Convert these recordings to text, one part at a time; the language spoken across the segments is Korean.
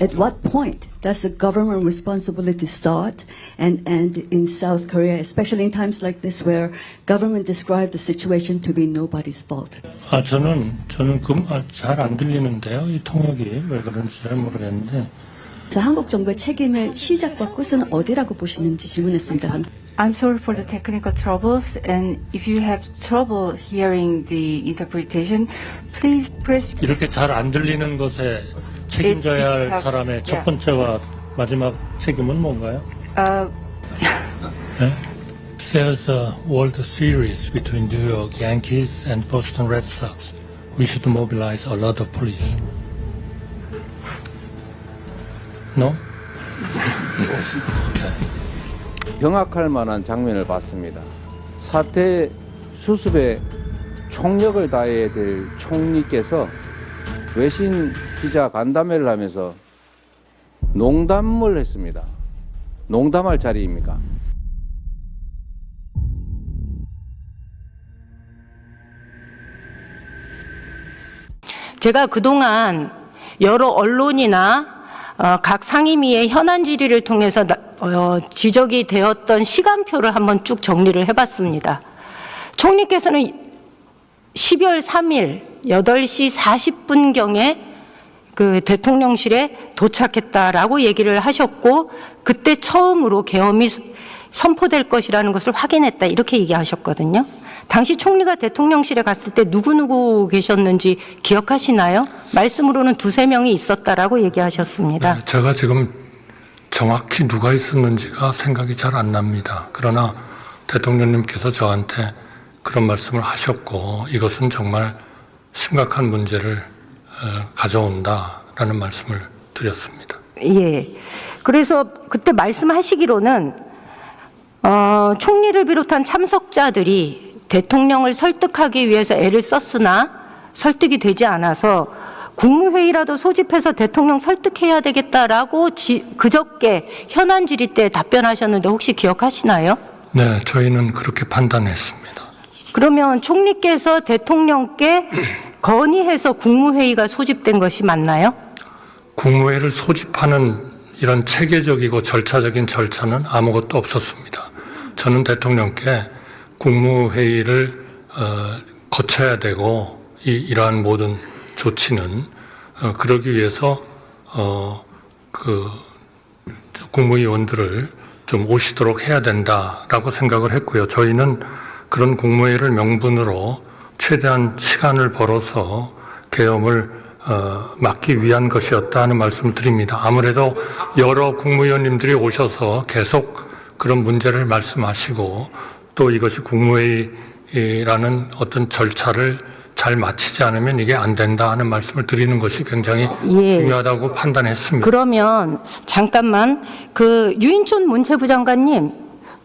At what point does the government responsibility start and end in South Korea, especially in times like this where government described the situation to be nobody's fault? 저는 잘 안 들리는데요. 이 통역이 왜 그런지 잘 모르겠는데. 자, 한국 정부의 책임의 시작과 끝은 어디라고 보시는지 질문했습니다. I'm sorry for the technical troubles, and if you have trouble hearing the interpretation, please press. 이렇게 잘 안 들리는 것에 책임져야 할 helps, 사람의 첫 yeah. 번째와 마지막 책임은 뭔가요? 네? There's a World Series between New York Yankees and Boston Red Sox. We should mobilize a lot of police. No? Okay. 경악할 만한 장면을 봤습니다. 사태 수습에 총력을 다해야 될 총리께서 외신 기자 간담회를 하면서 농담을 했습니다. 농담할 자리입니까? 제가 그동안 여러 언론이나 각 상임위의 현안 질의를 통해서 지적이 되었던 시간표를 한번 쭉 정리를 해봤습니다. 총리께서는 12월 3일 8시 40분경에 그 대통령실에 도착했다라고 얘기를 하셨고, 그때 처음으로 계엄이 선포될 것이라는 것을 확인했다, 이렇게 얘기하셨거든요. 당시 총리가 대통령실에 갔을 때 누구누구 계셨는지 기억하시나요? 말씀으로는 2-3명이 있었다라고 얘기하셨습니다. 네, 제가 지금 정확히 누가 있었는지가 생각이 잘 안 납니다. 그러나 대통령님께서 저한테 그런 말씀을 하셨고, 이것은 정말 심각한 문제를 가져온다라는 말씀을 드렸습니다. 예. 그래서 그때 말씀하시기로는 총리를 비롯한 참석자들이 대통령을 설득하기 위해서 애를 썼으나 설득이 되지 않아서 국무회의라도 소집해서 대통령 설득해야 되겠다라고 그저께 현안 질의 때 답변하셨는데 혹시 기억하시나요? 네, 저희는 그렇게 판단했습니다. 그러면 총리께서 대통령께 건의해서 국무회의가 소집된 것이 맞나요? 국무회의를 소집하는 이런 체계적이고 절차적인 절차는 아무것도 없었습니다. 저는 대통령께 국무회의를 거쳐야 되고 이러한 모든 조치는 그러기 위해서 국무위원들을 좀 오시도록 해야 된다라고 생각을 했고요. 저희는 그런 국무회의를 명분으로 최대한 시간을 벌어서 계엄을 막기 위한 것이었다 하는 말씀을 드립니다. 아무래도 여러 국무위원님들이 오셔서 계속 그런 문제를 말씀하시고, 또 이것이 국무회의라는 어떤 절차를 잘 마치지 않으면 이게 안 된다 하는 말씀을 드리는 것이 굉장히 중요하다고 판단했습니다. 그러면 잠깐만, 그 유인촌 문체부 장관님,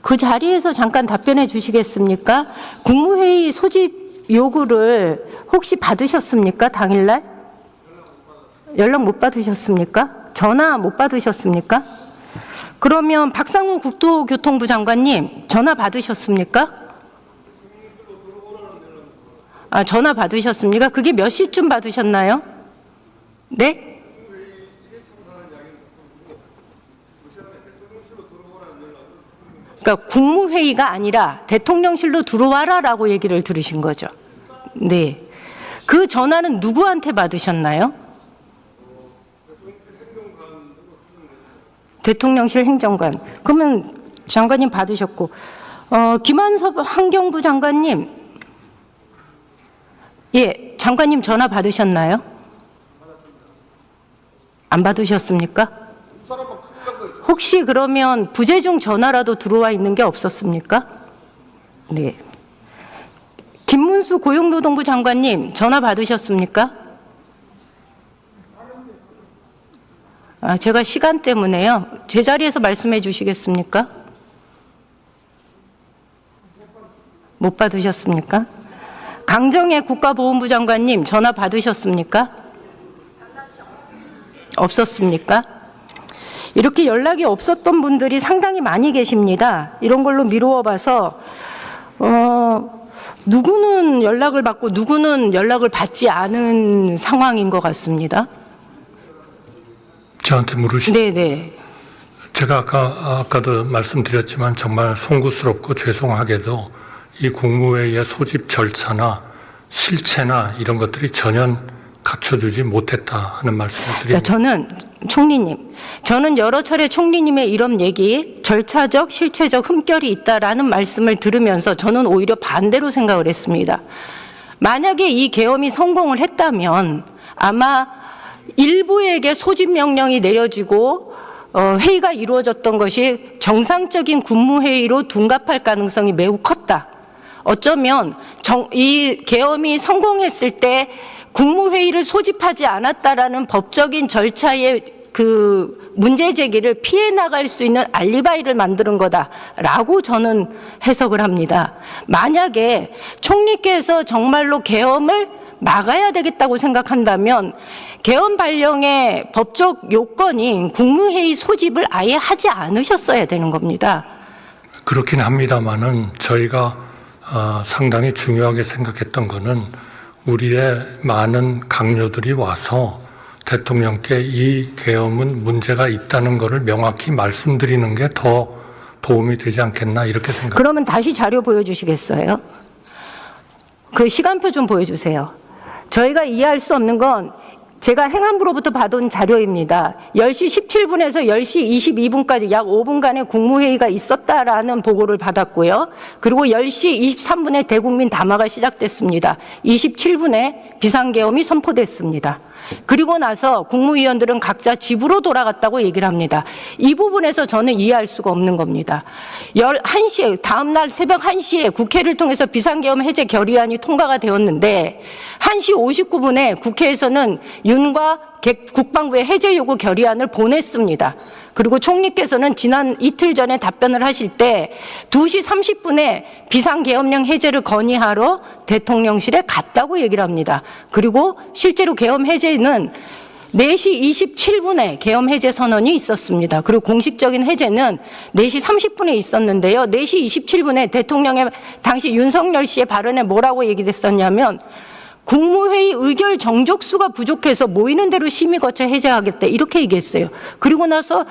그 자리에서 잠깐 답변해 주시겠습니까? 국무회의 소집 요구를 혹시 받으셨습니까? 당일날? 연락 못 받으셨습니까? 전화 못 받으셨습니까? 그러면 박상우 국토교통부 장관님, 전화 받으셨습니까? 전화 받으셨습니까? 그게 몇 시쯤 받으셨나요? 네? 그러니까 국무회의가 아니라 대통령실로 들어와라라고 얘기를 들으신 거죠. 네. 그 전화는 누구한테 받으셨나요? 대통령실 행정관. 그러면 장관님 받으셨고, 김한섭 환경부 장관님, 예, 장관님 전화 받으셨나요? 안 받으셨습니까? 혹시 그러면 부재중 전화라도 들어와 있는 게 없었습니까? 네. 김문수 고용노동부 장관님 전화 받으셨습니까? 제가 시간 때문에요. 제 자리에서 말씀해 주시겠습니까? 못 받으셨습니까? 강정혜 국가보훈부 장관님 전화 받으셨습니까? 없었습니까? 이렇게 연락이 없었던 분들이 상당히 많이 계십니다. 이런 걸로 미루어 봐서 누구는 연락을 받고 누구는 연락을 받지 않은 상황인 것 같습니다. 저한테 물으신 네네. 제가 아까도 말씀드렸지만 정말 송구스럽고 죄송하게도 이 국무회의의 소집 절차나 실체나 이런 것들이 전혀 갖춰주지 못했다 하는 말씀을 그러니까 드립니다. 저는 총리님, 저는 여러 차례 총리님의 이런 얘기, 절차적, 실체적 흠결이 있다라는 말씀을 들으면서 저는 오히려 반대로 생각을 했습니다. 만약에 이 계엄이 성공을 했다면 아마 일부에게 소집 명령이 내려지고 회의가 이루어졌던 것이 정상적인 국무회의로 둔갑할 가능성이 매우 컸다. 어쩌면 이 계엄이 성공했을 때 국무회의를 소집하지 않았다라는 법적인 절차의 그 문제 제기를 피해 나갈 수 있는 알리바이를 만드는 거다라고 저는 해석을 합니다. 만약에 총리께서 정말로 계엄을 막아야 되겠다고 생각한다면 계엄 발령의 법적 요건인 국무회의 소집을 아예 하지 않으셨어야 되는 겁니다. 그렇긴 합니다만은 저희가 상당히 중요하게 생각했던 거는 우리의 많은 강요들이 와서 대통령께 이 계엄은 문제가 있다는 것을 명확히 말씀드리는 게 더 도움이 되지 않겠나 이렇게 생각합니다. 그러면 다시 자료 보여주시겠어요? 그 시간표 좀 보여주세요. 저희가 이해할 수 없는 건 제가 행안부로부터 받은 자료입니다. 10시 17분에서 10시 22분까지 약 5분간의 국무회의가 있었다라는 보고를 받았고요. 그리고 10시 23분에 대국민 담화가 시작됐습니다. 27분에 비상계엄이 선포됐습니다. 그리고 나서 국무위원들은 각자 집으로 돌아갔다고 얘기를 합니다. 이 부분에서 저는 이해할 수가 없는 겁니다. 11시에, 다음날 새벽 1시에 국회를 통해서 비상계엄 해제 결의안이 통과가 되었는데 1시 59분에 국회에서는 윤과 국방부의 해제 요구 결의안을 보냈습니다. 그리고 총리께서는 지난 이틀 전에 답변을 하실 때 2시 30분에 비상계엄령 해제를 건의하러 대통령실에 갔다고 얘기를 합니다. 그리고 실제로 계엄 해제는 4시 27분에 계엄 해제 선언이 있었습니다. 그리고 공식적인 해제는 4시 30분에 있었는데요. 4시 27분에 대통령의 당시 윤석열 씨의 발언에 뭐라고 얘기됐었냐면 국무회의 의결 정족수가 부족해서 모이는 대로 심의 거쳐 해제하겠다 이렇게 얘기했어요. 그리고 나서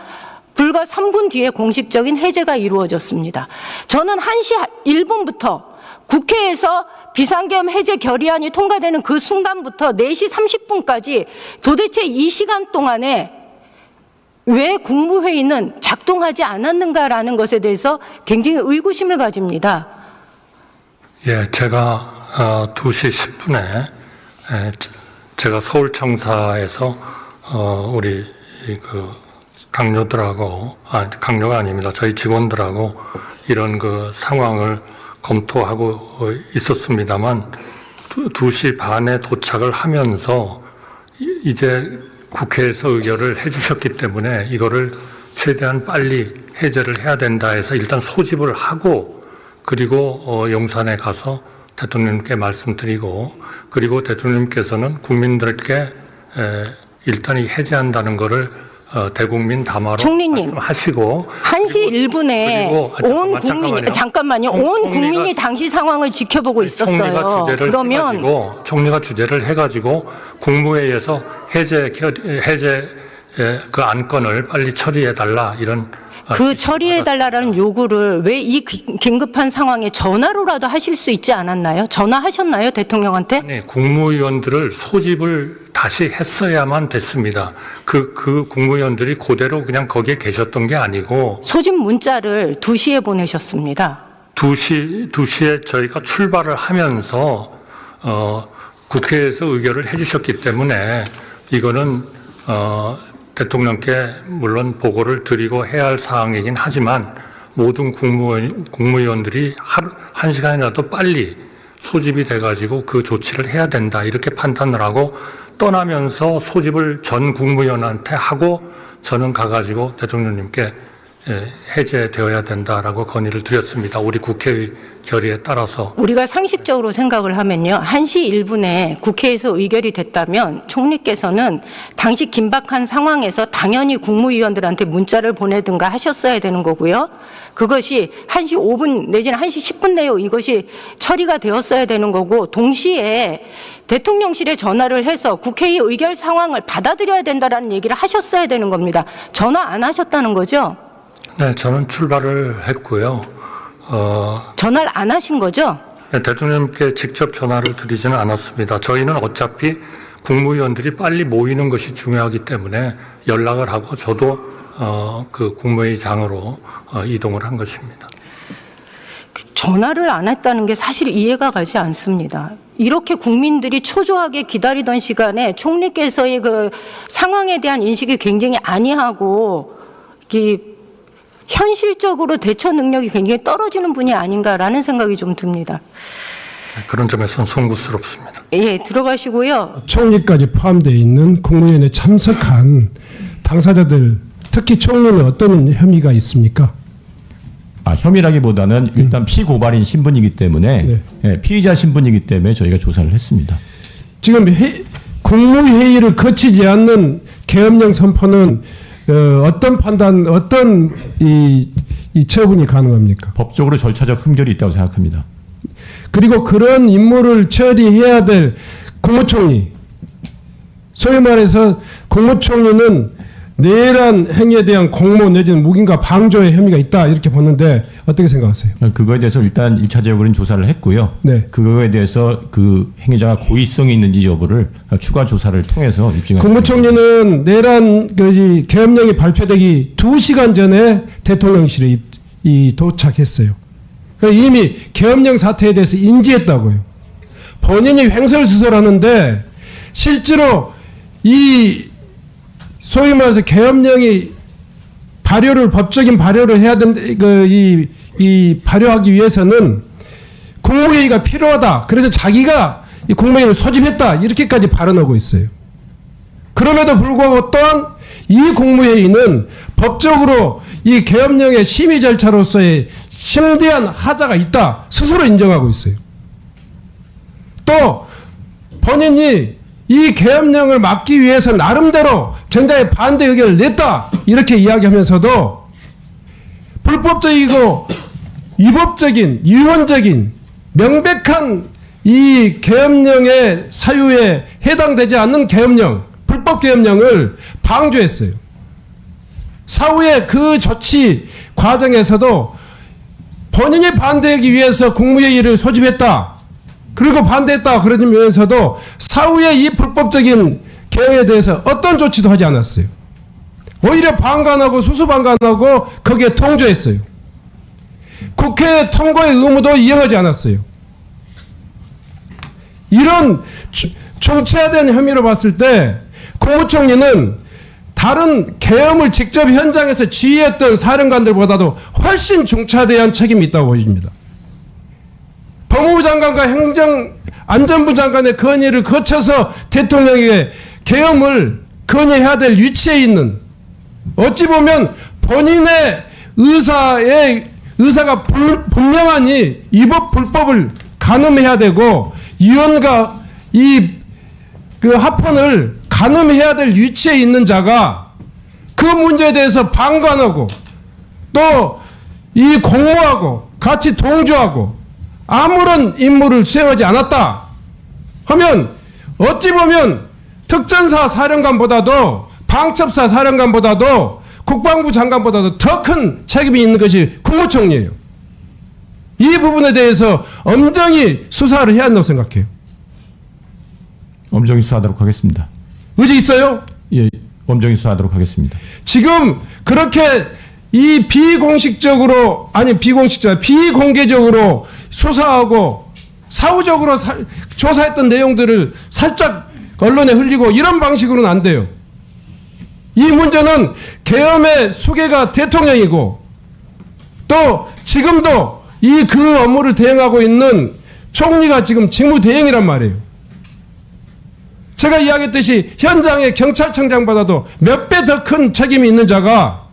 불과 3분 뒤에 공식적인 해제가 이루어졌습니다. 저는 1시 1분부터 국회에서 비상계엄 해제 결의안이 통과되는 그 순간부터 4시 30분까지 도대체 이 시간 동안에 왜 국무회의는 작동하지 않았는가라는 것에 대해서 굉장히 의구심을 가집니다. 예, 제가 2시 10분에 제가 서울청사에서 우리 그 강요들하고 강요가 아닙니다. 저희 직원들하고 이런 그 상황을 검토하고 있었습니다만 2시 반에 도착을 하면서 이제 국회에서 의결을 해주셨기 때문에 이거를 최대한 빨리 해제를 해야 된다 해서 일단 소집을 하고 그리고 용산에 가서 대통령님께 말씀드리고 그리고 대통령님께서는 국민들께 일단 이 해제한다는 거를 대국민 담화로 총리님, 말씀하시고 1시 1분에 온 국민이 잠깐만요. 온 국민이 당시 상황을 지켜보고 있었어요. 그러면 총리가 주제를 해가지고 국무회의에서 해제 그 안건을 빨리 처리해달라 이런 그 처리해달라는 요구를 왜 이 긴급한 상황에 전화로라도 하실 수 있지 않았나요? 전화하셨나요, 대통령한테? 아니, 국무위원들을 소집을 다시 했어야만 됐습니다. 그 국무위원들이 그대로 그냥 거기에 계셨던 게 아니고 소집 문자를 2시에 보내셨습니다. 2시에 저희가 출발을 하면서 국회에서 의결을 해주셨기 때문에 이거는 대통령께 물론 보고를 드리고 해야 할 사항이긴 하지만 모든 국무위원들이 한 시간이라도 빨리 소집이 돼가지고 그 조치를 해야 된다 이렇게 판단을 하고 떠나면서 소집을 전 국무위원한테 하고 저는 가가지고 대통령님께 해제되어야 된다라고 건의를 드렸습니다. 우리 국회의 결의에 따라서. 우리가 상식적으로 생각을 하면요. 1시 1분에 국회에서 의결이 됐다면 총리께서는 당시 긴박한 상황에서 당연히 국무위원들한테 문자를 보내든가 하셨어야 되는 거고요. 그것이 1시 5분 내지는 1시 10분 내에 이것이 처리가 되었어야 되는 거고, 동시에 대통령실에 전화를 해서 국회의 의결 상황을 받아들여야 된다라는 얘기를 하셨어야 되는 겁니다. 전화 안 하셨다는 거죠? 네, 저는 출발을 했고요. 전화를 안 하신 거죠? 대통령님께 직접 전화를 드리지는 않았습니다. 저희는 어차피 국무위원들이 빨리 모이는 것이 중요하기 때문에 연락을 하고 저도 그 국무회의장으로 이동을 한 것입니다. 전화를 안 했다는 게 사실 이해가 가지 않습니다. 이렇게 국민들이 초조하게 기다리던 시간에 총리께서의 그 상황에 대한 인식이 굉장히 아니하고 현실적으로 대처 능력이 굉장히 떨어지는 분이 아닌가라는 생각이 좀 듭니다. 그런 점에서는 송구스럽습니다. 예, 들어가시고요. 총리까지 포함되어 있는 국무위원회 참석한 당사자들, 특히 총리는 어떤 혐의가 있습니까? 혐의라기보다는 일단 피고발인 신분이기 때문에 네. 예, 피의자 신분이기 때문에 저희가 조사를 했습니다. 지금 국무회의를 거치지 않는 계엄령 선포는 어떤 판단, 어떤 이 처분이 가능합니까? 법적으로 절차적 흥결이 있다고 생각합니다. 그리고 그런 임무를 처리해야 될 국무총리, 소위 말해서 국무총리는 내란 행위에 대한 공모 내지는 묵인과 방조의 혐의가 있다 이렇게 보는데 어떻게 생각하세요? 그거에 대해서 일단 1차적으로는 조사를 했고요. 네. 그거에 대해서 그 행위자가 고의성이 있는지 여부를 추가 조사를 통해서 입증하겠습니다. 국무총리는 내란 계엄령이 발표되기 2시간 전에 대통령실에 도착했어요. 그러니까 이미 계엄령 사태에 대해서 인지했다고요. 본인이 횡설수설하는데 실제로 이 소위 말해서 계엄령이 법적인 발효를 해야 된다, 발효하기 위해서는 국무회의가 필요하다. 그래서 자기가 이 국무회의를 소집했다. 이렇게까지 발언하고 있어요. 그럼에도 불구하고 또한 이 국무회의는 법적으로 이 계엄령의 심의 절차로서의 심대한 하자가 있다. 스스로 인정하고 있어요. 또 본인이 이 계엄령을 막기 위해서 나름대로 굉장히 반대 의견을 냈다 이렇게 이야기하면서도 불법적이고 위법적인 유언적인 명백한 이 계엄령의 사유에 해당되지 않는 계엄령, 불법 계엄령을 방조했어요. 사후에 그 조치 과정에서도 본인이 반대하기 위해서 국무회의를 소집했다. 그리고 반대했다 그러면서도 사후에 이 불법적인 계엄에 대해서 어떤 조치도 하지 않았어요. 오히려 방관하고 수수방관하고 거기에 통조했어요. 국회 통과의 의무도 이행하지 않았어요. 이런 정치화된 혐의로 봤을 때 국무총리는 다른 계엄을 직접 현장에서 지휘했던 사령관들보다도 훨씬 중차대한 책임이 있다고 보입니다. 법무부 장관과 행정안전부 장관의 건의를 거쳐서 대통령에게 계엄을 건의해야 될 위치에 있는, 어찌 보면 본인의 의사가 분명하니 위법 불법을 가늠해야 되고 유언과 그 합헌을 가늠해야 될 위치에 있는 자가 그 문제에 대해서 방관하고 또 이 공모하고 같이 동조하고 아무런 임무를 수행하지 않았다 하면 어찌 보면 특전사 사령관보다도 방첩사 사령관보다도 국방부 장관보다도 더 큰 책임이 있는 것이 국무총리예요. 이 부분에 대해서 엄정히 수사를 해야 한다고 생각해요. 엄정히 수사하도록 하겠습니다. 의지 있어요? 예, 엄정히 수사하도록 하겠습니다. 지금 그렇게 이 비공개적으로 수사하고 사후적으로 조사했던 내용들을 살짝 언론에 흘리고 이런 방식으로는 안 돼요. 이 문제는 계엄의 수괴가 대통령이고 또 지금도 그 업무를 대행하고 있는 총리가 지금 직무대행이란 말이에요. 제가 이야기했듯이 현장의 경찰청장보다도 몇 배 더 큰 책임이 있는 자가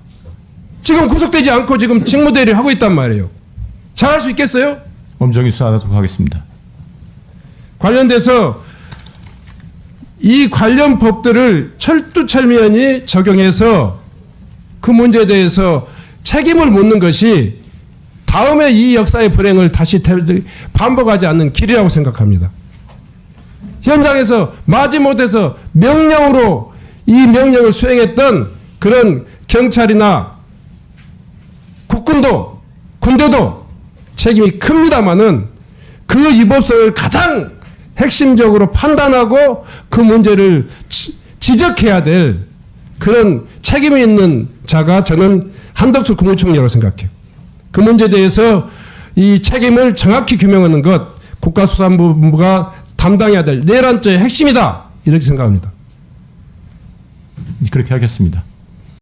지금 구속되지 않고 지금 직무대리 하고 있단 말이에요. 잘할 수 있겠어요? 엄정히 수사하도록 하겠습니다. 관련돼서 이 관련 법들을 철두철미하니 적용해서 그 문제에 대해서 책임을 묻는 것이 다음에 이 역사의 불행을 다시 반복하지 않는 길이라고 생각합니다. 현장에서 마지못해서 명령으로 이 명령을 수행했던 그런 경찰이나 국군도 군대도 책임이 큽니다마는 그 위법성을 가장 핵심적으로 판단하고 그 문제를 지적해야 될 그런 책임이 있는 자가 저는 한덕수 국무총리라고 생각해요. 그 문제에 대해서 이 책임을 정확히 규명하는 것 국가수사본부가 담당해야 될 내란죄의 핵심이다 이렇게 생각합니다. 그렇게 하겠습니다.